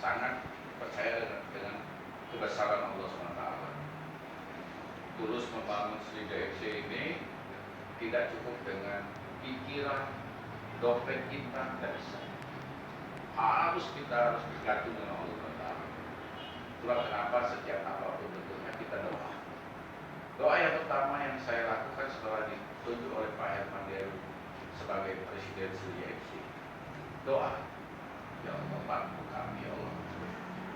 sangat percaya dengan kebesaran Allah SWT. Tulus membangun Sriwijaya FC ini tidak cukup dengan pikiran, dompet kita, tidak bisa. Kita harus bergantung dengan Allah SWT. Itulah kenapa setiap apapun bentuknya kita doa. Doa yang pertama yang saya lakukan setelah ditunjuk oleh Pak Herman Deru sebagai Presiden Sriwijaya FC. Doa, ya Allah bantu kami ya Allah,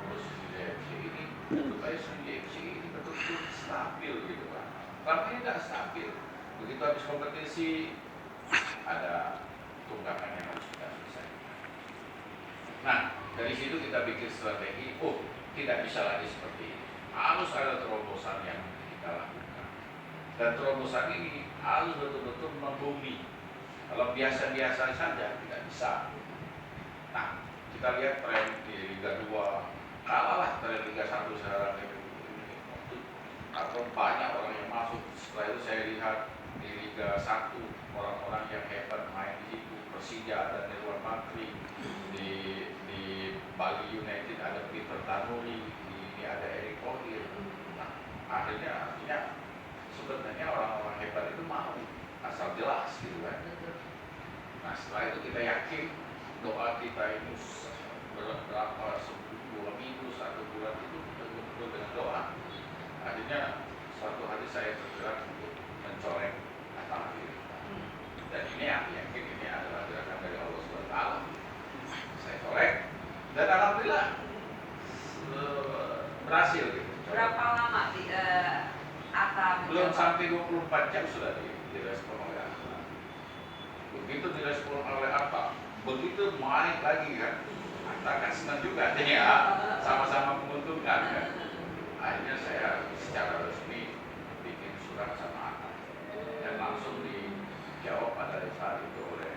urus Sriwijaya FC ini supaya Sriwijaya FC ini betul-betul stabil gitu kan. Selama ini tidak stabil. Begitu habis kompetisi ada tunggakan yang harus kita selesaikan. Nah, dari situ kita bikin strategi. Oh, tidak bisa lagi seperti ini. Harus ada terobosan yang kita lakukan. Dan terobosan ini harus betul-betul membumi. Kalau biasa-biasa saja tidak bisa. Nah, kita lihat tren di Liga 2, kalahlah tren Liga 1 sekarang ini. Atau banyak orang yang masuk. Setelah itu saya lihat di Liga 1 orang-orang yang hebat main di situ. Persija ada Nirwan Bakri, di Bali United ada Peter Tanuri, ini ada Erick Thohir. Nah, akhirnya sebenarnya orang-orang hebat itu mau asal jelas gitu kan. Nah, setelah itu kita yakin doa kita ini berapa 2 minggu, 1 bulan itu betul-betul dengan doa. Akhirnya suatu hari saya bergerak untuk mencoreng kata diri. Dan ini aku yakin ini adalah gerakan dari Allah SWT. Saya corek dan alhamdulillah berhasil gitu. Berapa lama belum sampai 24 jam sudah direspon oleh Atta. Begitu direspon oleh Atta, begitu main lagi kan, Atta kan senang juga ya, sama-sama menguntungkan kan. Akhirnya saya secara resmi bikin surat sama Atta dan langsung dijawab pada saat itu oleh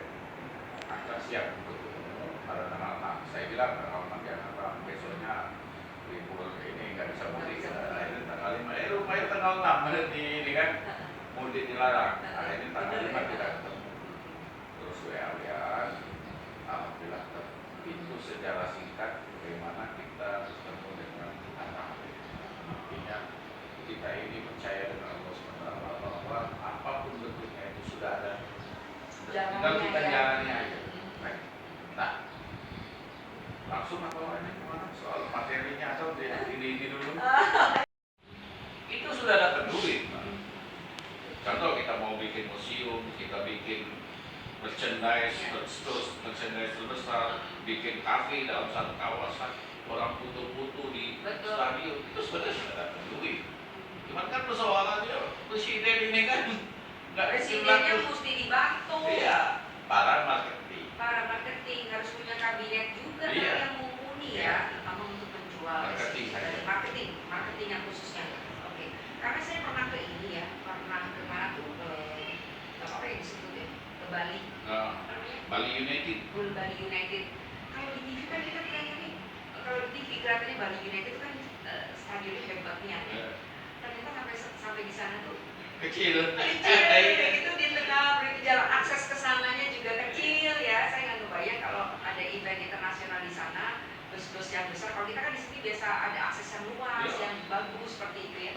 Atta siap untuk ketemu pada tanggal 6. Saya bilang tanggal 6 Jakarta, besoknya libur ini nggak bisa mudik ya. Akhirnya tanggal 5, lumayan tanggal 6 ini kan mudik dilarang. Akhirnya tanggal 5 kita ketemu. Terus WA-WA, alhamdulillah itu secara singkat bagaimana kita bertemu dengan Atta. Artinya kita ini percaya dengan Allah SWT bahwa apapun bentuknya itu sudah ada. Tinggal kita jalani aja. Nah, langsung apa ini kemana? Soal materinya atau ini dulu? Itu sudah dapat duit. Contoh kita mau bikin museum, kita bikin merchandise terbesar, bikin kafe dalam satu kawasan, orang foto-foto di stadion, itu sebenarnya sudah dapat duit. Cuman kan persoalannya presiden ini kan nggak presidennya mesti dibantu. Iya, para marketing harus punya kabinet juga yang mumpuni ya, terutama untuk menjual marketing yang khususnya. Oke. Karena saya pernah ke ini ya, pernah ke mana tuh, apa yang disebut ya, ke Bali. Bali United. Bali United. Kalau di TV kan kita kayaknya nih, kalau di TV kelihatannya Bali United itu kan stadionnya hebatnya. Ternyata sampai di sana tuh kecil. Itu di tengah, berarti jalan akses ke sananya juga kecil ya. Saya nggak kebayang kalau ada event internasional di sana, bus-bus yang besar. Kalau kita kan di sini biasa ada akses yang luas, yang bagus seperti itu ya.